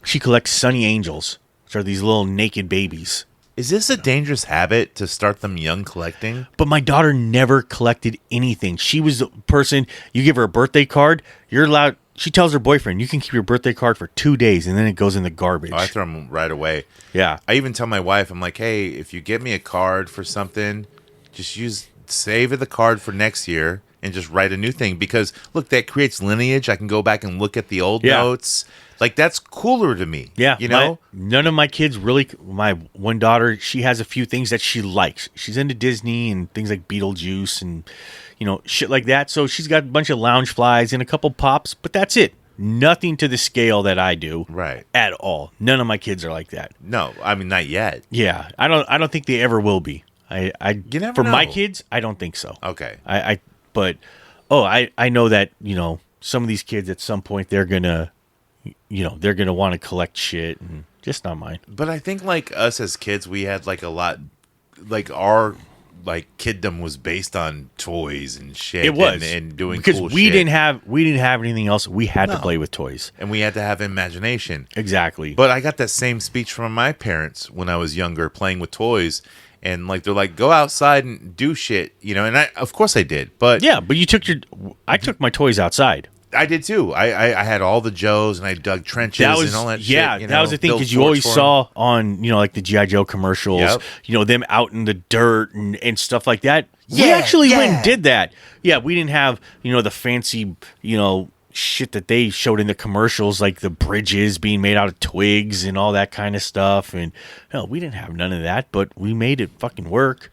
she collects Sunny Angels, which are these little naked babies. Is this a dangerous habit to start them young collecting? But my daughter never collected anything. She was the person, you give her a birthday card, you're allowed, she tells her boyfriend, you can keep your birthday card for 2 days, and then it goes in the garbage. Oh, I throw them right away. Yeah. I even tell my wife, I'm like, hey, if you get me a card for something, just save the card for next year and just write a new thing. Because, look, that creates lineage. I can go back and look at the old notes. Like, that's cooler to me. Yeah. None of my kids really, my one daughter, she has a few things that she likes. She's into Disney and things like Beetlejuice and, shit like that. So she's got a bunch of lounge flies and a couple pops, but that's it. Nothing to the scale that I do. Right. At all. None of my kids are like that. No, I mean, not yet. Yeah. I don't think they ever will be. You never for know. my kids, I don't think so. Okay. I know that, some of these kids at some point they're gonna, they're going to want to collect shit, and just not mine. But I think like us as kids, we had like a lot, like our like kiddom was based on toys and shit. It was and doing because cool we shit. didn't have anything else. We had to No. play with toys. And we had to have imagination. Exactly. But I got that same speech from my parents when I was younger, playing with toys, and like they're like, "Go outside and do shit," and of course I did. But yeah, but I took my toys outside. I did too. I had all the Joes and I dug trenches and all that shit. That was the thing, built because you forts always for 'em. saw on like the G.I. Joe commercials, Yep. them out in the dirt and stuff like that. We Yeah, actually went yeah. and did that. Yeah, we didn't have the fancy shit that they showed in the commercials, like the bridges being made out of twigs and all that kind of stuff. And hell, we didn't have none of that, but we made it fucking work.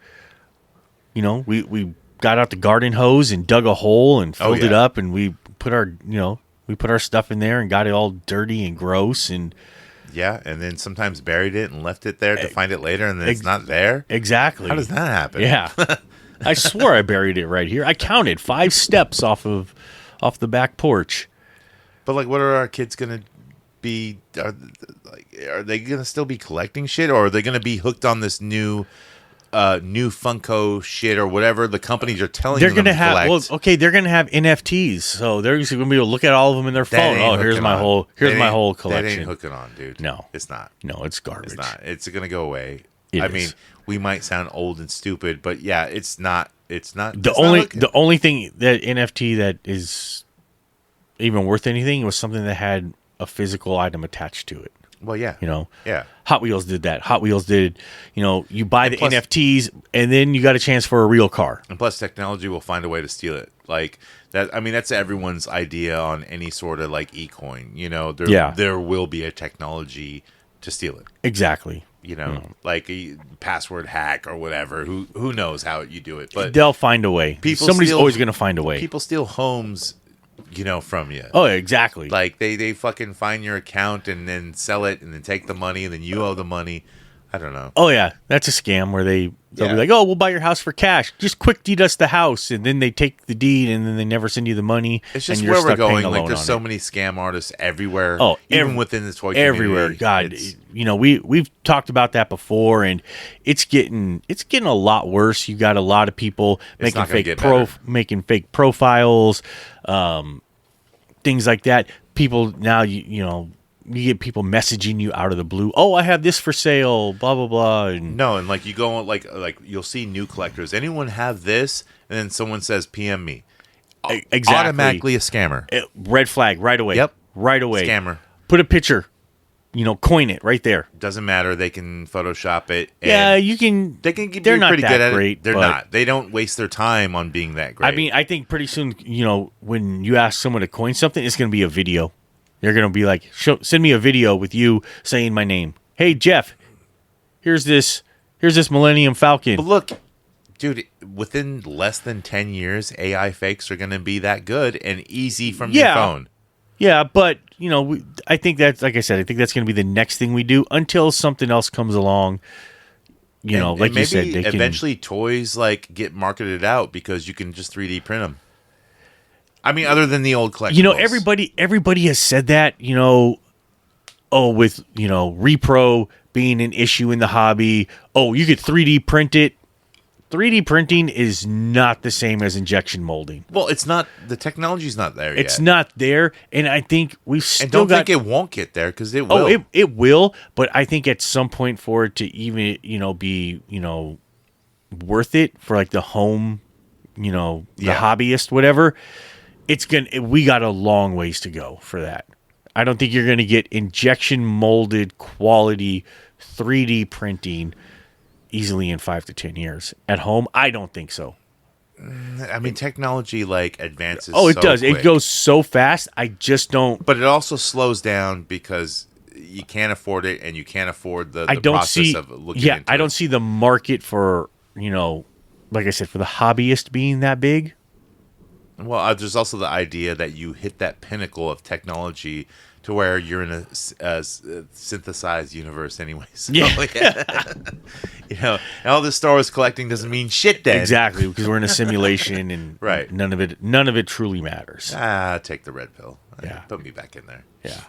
We got out the garden hose and dug a hole and filled it yeah. up, and we put our stuff in there and got it all dirty and gross. And Yeah, and then sometimes buried it and left it there to find it later, and then it's not there. exactly. How does that happen? Yeah. I swore I buried it right here. I counted 5 steps off the back porch. But like, what are our kids gonna be? Are they gonna still be collecting shit, or are they gonna be hooked on this new Funko shit or whatever the companies are telling They're them gonna to have collect? they're gonna have NFTs, so they're just gonna be able to look at all of them in their That phone. ain't Oh, here's hooking my on. whole That ain't- That collection. ain't hooking on, dude. No. It's not. No, it's garbage. It's not. It's gonna go away. It I is. mean, we might sound old and stupid, but yeah, it's not. It's not. The it's not only hooking. the only thing that NFT that is even worth anything was something that had a physical item attached to it. Well, yeah. Yeah. Hot Wheels did that. Hot Wheels did, you buy the plus- NFTs and then you got a chance for a real car. And plus, technology will find a way to steal it. Like that. I mean, that's everyone's idea on any sort of like e-coin. There will be a technology to steal it. Exactly. Like a password hack or whatever. Who knows how you do it? But They'll find a way. Somebody's steal- always going to find a way. people steal homes, from you. Oh, exactly. Like they fucking find your account and then sell it and then take the money and then you owe the money. I don't know. Oh yeah, that's a scam where they'll Yeah. be like, "Oh, we'll buy your house for cash. Just quick deed us the house," and then they take the deed and then they never send you the money. It's just and you're where we're stuck paying going. a Like loan there's on so it. many scam artists everywhere. Oh, even within the toy community. everywhere. God, It's- we've talked about that before, and it's getting a lot worse. You got a lot of people It's making not gonna fake get better. making fake profiles, things like that. People now, you get people messaging you out of the blue. Oh, I have this for sale. Blah blah blah. And No, and like you go like you'll see new collectors. Anyone have this? And then someone says, "PM me." exactly. Automatically a scammer. Red flag right away. Yep. Right away. Scammer. Put a picture. Coin it right there. Doesn't matter. They can Photoshop it. And Yeah, you can. They can be They're not pretty that good at great, it. They're but- not. They don't waste their time on being that great. I mean, I think pretty soon, when you ask someone to coin something, it's going to be a video. They're going to be like, send me a video with you saying my name. Hey, Jeff, here's this Millennium Falcon. but look, dude, within less than 10 years, AI fakes are going to be that good and easy from your Yeah. phone. Yeah, but, I think that's, like I said, I think that's going to be the next thing we do until something else comes along. And Like maybe you said, they can. eventually toys like get marketed out because you can just 3D print them. I mean, other than the old collectibles. Everybody has said that, with, repro being an issue in the hobby. Oh, you could 3D print it. 3D printing is not the same as injection molding. Well, it's not. The technology's not there yet. It's not there, and I think we've still And don't got. think it won't get there because it will. Oh, it will, but I think at some point for it to even be worth it for like the home, the hobbyist, whatever. We got a long ways to go for that. I don't think you're gonna get injection molded quality 3D printing easily in 5 to 10 years at home. I don't think so. I mean, technology like advances. Oh, it so does. quick. It goes so fast. I just don't. But it also slows down because you can't afford it, and you can't afford the I don't process see. of looking Yeah, into I don't it. see the market for like I said, for the hobbyist being that big. Well, there's also the idea that you hit that pinnacle of technology to where you're in a synthesized universe anyway. So, Yeah. and all this Star Wars collecting doesn't mean shit then. Exactly, because we're in a simulation and Right. none of it truly matters. Take the red pill. Yeah. Put me back in there. Yeah.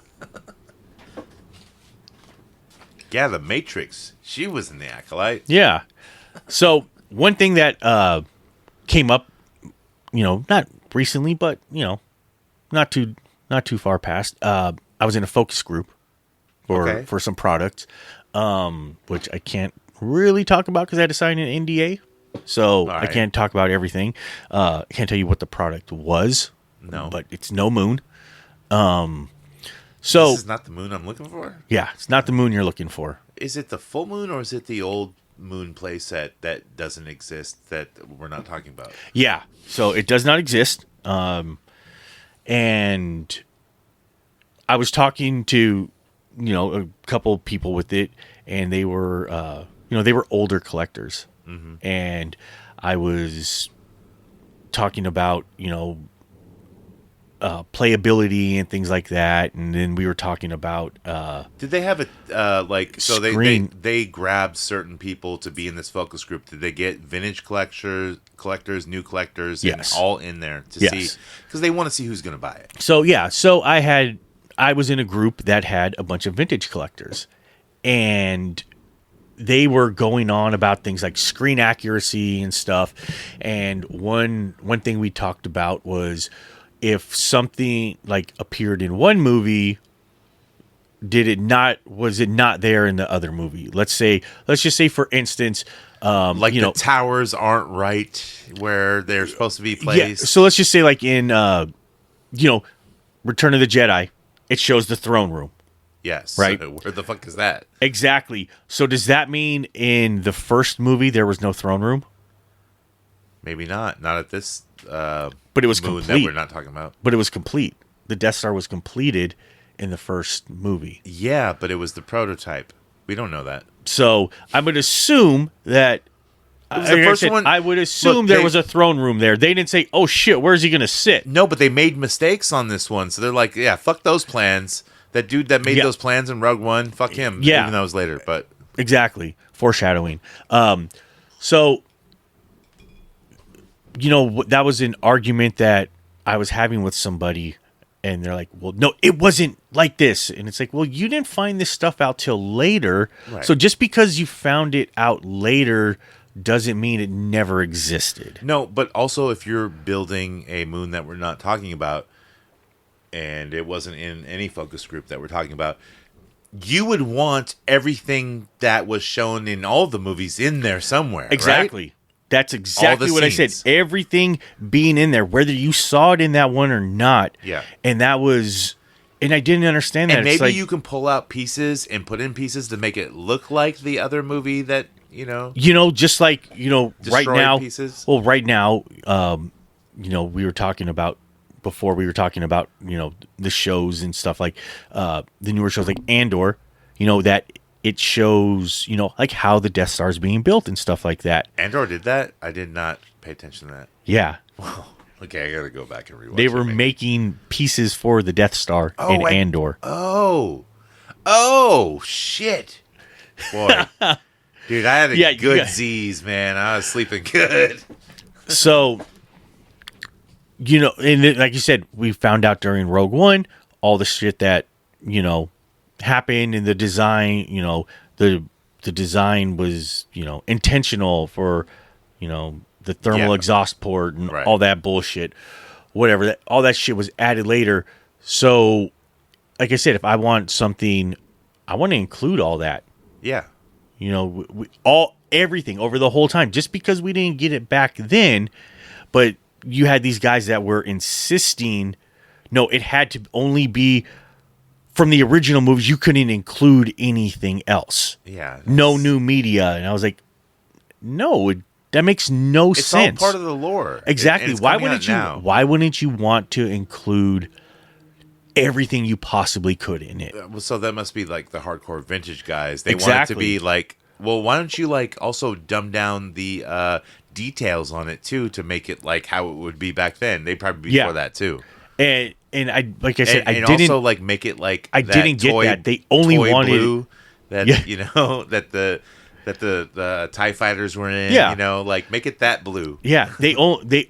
Yeah, the Matrix. She was in the Acolyte. Yeah. So one thing that came up, not recently, but not too far past. I was in a focus group for some products, which I can't really talk about because I had to sign an NDA. So I can't talk about everything. I can't tell you what the product was. No, but it's no moon. So this is not the moon I'm looking for. Yeah, it's not the moon you're looking for. Is it the full moon or is it the old moon playset that doesn't exist that we're not talking about? Yeah, so it does not exist. And I was talking to a couple people with it, and they were they were older collectors, and I was talking about playability and things like that, and then we were talking about did they have a so screen. they grabbed certain people to be in this focus group? Did they get vintage collectors, new collectors, Yes. and all in there to Yes. see, because they want to see who's going to buy it? So I was in a group that had a bunch of vintage collectors, and they were going on about things like screen accuracy and stuff. And one thing we talked about was, if something like appeared in one movie, was it not there in the other movie? Let's just say, for instance, the towers aren't right where they're supposed to be placed. Yeah, so let's just say, like in Return of the Jedi, it shows the throne room. Yes. Right. So where the fuck is that? Exactly. So does that mean in the first movie there was no throne room? Maybe not. Not at this. But it was moon complete. that we're not talking about. But it was complete. The Death Star was completed in the first movie. Yeah, but it was the prototype. We don't know that. So I would assume that. It was the first one. I would assume there was a throne room there. They didn't say, "Oh shit, where's he gonna sit?" No, but they made mistakes on this one, so they're like, "Yeah, fuck those plans." That dude that made those plans in Rogue One, fuck him. Yeah, even though it was later, but exactly, foreshadowing. So that was an argument that I was having with somebody, and they're like, "Well, no, it wasn't like this." And it's like, "Well, you didn't find this stuff out till later. Right. So just because you found it out later doesn't mean it never existed." No, but also if you're building a moon that we're not talking about, and it wasn't in any focus group that we're talking about, you would want everything that was shown in all the movies in there somewhere. Exactly. Right? That's exactly what scenes. I said. Everything being in there, whether you saw it in that one or not. Yeah. And that was, and I didn't understand that. And It's maybe like, you can pull out pieces and put in pieces to make it look like the other movie that, just like, right destroyed now, pieces. well, right now, we were talking about, before we were talking about, the shows and stuff like, the newer shows like Andor, that it shows, like how the Death Star is being built and stuff like that. Andor did that? I did not pay attention to that. Yeah. Okay, I gotta go back and rewatch. They were making pieces for the Death Star in Andor. Oh, shit. Boy. Dude, I had a good Z's, man. I was sleeping good. So, and then, like you said, we found out during Rogue One all the shit that, happened in the design. The design was, intentional for, the thermal exhaust port and all that bullshit. Whatever, all that shit was added later. So, like I said, if I want something, I want to include all that. Yeah. Everything over the whole time, just because we didn't get it back then, but you had these guys that were insisting, no, it had to only be from the original movies. You couldn't include anything else. Yeah. No new media. And I was like, no, that makes no it's sense. It's all part of the lore. Exactly. Why Why wouldn't you want to include everything you possibly could in it? So that must be like the hardcore vintage guys. They want it to be like, well, why don't you like also dumb down the details on it too to make it like how it would be back then? They probably before that too. And I, like I said, I didn't also like make it like I didn't get that. They only wanted blue that that the TIE fighters were in. Like make it that blue. Yeah, they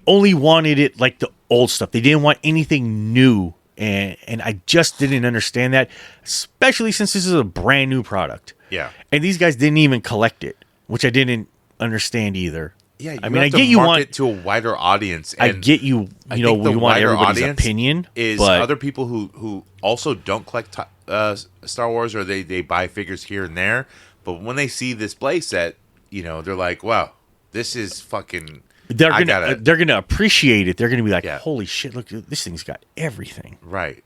only wanted it like the old stuff. They didn't want anything new And I just didn't understand that, especially since this is a brand new product. Yeah. And these guys didn't even collect it, which I didn't understand either. Yeah, I mean, I get you want it to a wider audience. I get you. You know, we want everybody's opinion. Is but other people who also don't collect Star Wars, or they buy figures here and there, but when they see this play set, you know, they're like, "Wow, this is fucking." They're gonna appreciate it. They're gonna be like, Yeah. "Holy shit! Look, this thing's got everything." Right.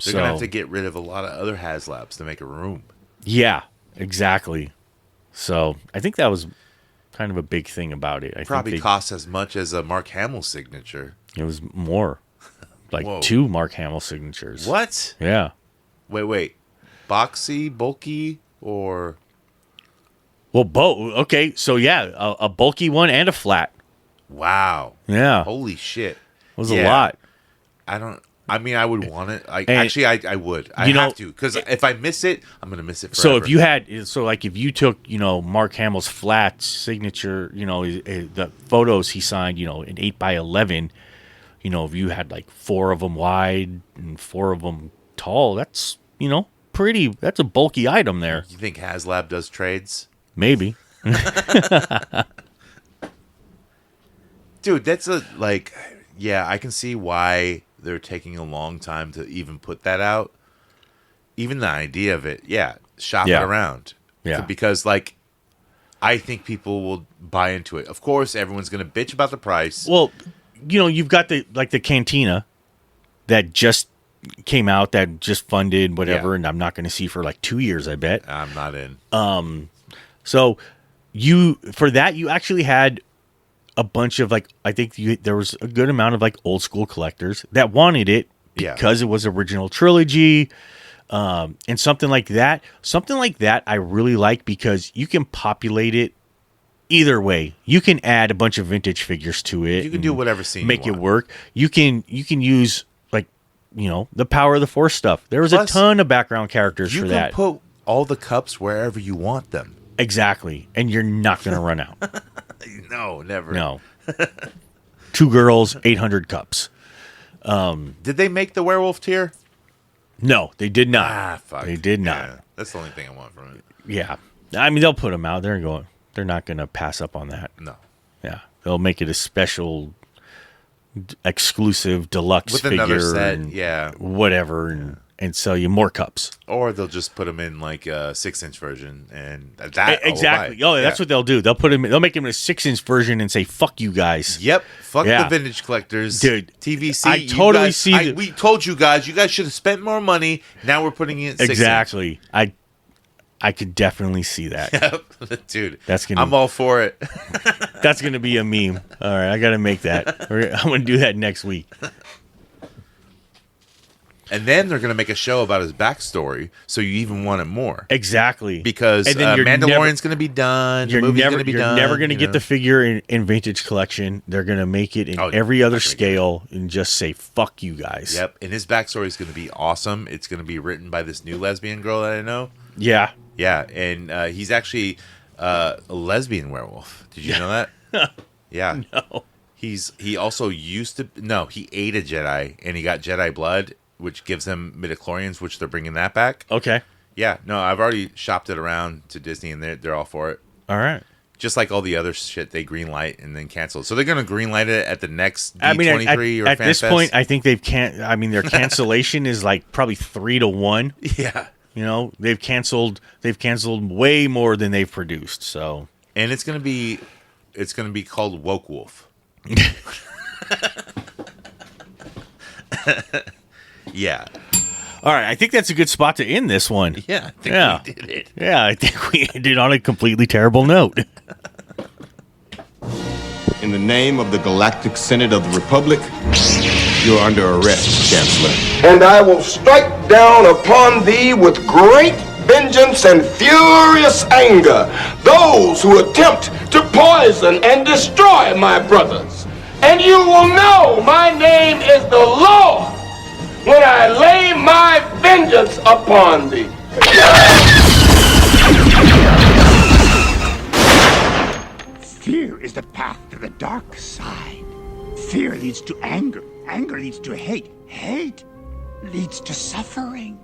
They're gonna have to get rid of a lot of other HasLabs to make a room. Yeah, exactly. So I think that was kind of a big thing about it. I Probably think costs as much as a Mark Hamill signature. it was more, like Whoa. 2 Mark Hamill signatures. What? Yeah. Wait. Boxy, bulky, or Well, both. Okay, so yeah, a bulky one and a flat. wow. Yeah, Holy shit. it was Yeah. a lot. I mean, I would want it. And- Actually, I would. I You know- have to, because if I miss it, I'm gonna miss it forever. So if you had, if you took, Mark Hamill's flat signature, the photos he signed, in 8x11, if you had like 4 of them wide and 4 of them tall, that's, that's a bulky item there. You think HasLab does trades? Maybe. Dude, that's I can see why they're taking a long time to even put that out. Even the idea of it, shop Yeah. it around. Yeah. Because, I think people will buy into it. Of course, everyone's going to bitch about the price. Well, you've got the Cantina that just came out, that just funded whatever, Yeah. and I'm not going to see for like 2 years, I bet. I'm not in. So for that, you actually had a bunch of there was a good amount of old school collectors that wanted it because it was original trilogy, and something like that. Something like that I really like, because you can populate it either way. You can add a bunch of vintage figures to it. You can do whatever scene make you it want. work. You can use the Power of the Force stuff. There was Plus, a ton of background characters You for can that. put all the cups wherever you want them. Exactly, and you're not going to run out. No, never. No. 2 girls, 800 cups. Did they make the werewolf tier? No, they did not. Ah, fuck. They did not. Yeah, that's the only thing I want from it. Yeah. I mean, they'll put them out. They're not going to pass up on that. No. Yeah. They'll make it a special, exclusive, deluxe With figure. another set, and yeah. whatever, and sell you more cups. Or they'll just put them in a 6-inch version, and that Exactly. I'll Oh, buy. that's what they'll do. They'll make them in a 6-inch version and say, "Fuck you guys." Yep. Fuck Yeah. the vintage collectors, Dude, TVC. I you totally guys- see we told you guys. You guys should have spent more money. Now we're putting it in 6-inch. Exactly. I could definitely see that. Yep. Dude, That's I'm all for it. That's gonna be a meme. All right, I gotta make that. I'm gonna do that next week. And then they're going to make a show about his backstory, so you even want it more. Exactly. Because And then you're Mandalorian's going to be done. The movie's going to be done. You're never going to you get know? the figure in vintage collection. They're going to make it in every other scale and just say, "Fuck you guys." Yep. And his backstory is going to be awesome. It's going to be written by this new lesbian girl that I know. Yeah. Yeah. And he's actually a lesbian werewolf. Did you know that? Yeah. No. He also used to... No, he ate a Jedi, and he got Jedi blood, which gives him midichlorians, which they're bringing that back. Okay. Yeah, no, I've already shopped it around to Disney, and they're all for it. All right. Just like all the other shit, they greenlight and then cancel. So they're going to greenlight it at the next D23 or at this FanFest. point, I think their cancellation is probably 3-1. Yeah. They've canceled way more than they've produced. So, And it's going to be called Woke Wolf. Yeah. all right, I think that's a good spot to end this one. Yeah, I think Yeah. we did it. Yeah, I think we ended on a completely terrible note. In the name of the Galactic Senate of the Republic, you're under arrest, Chancellor. And I will strike down upon thee with great vengeance and furious anger those who attempt to poison and destroy my brothers. And you will know my name is the Lord when I lay my vengeance upon thee. Fear is the path to the dark side. Fear leads to anger. Anger leads to hate. Hate leads to suffering.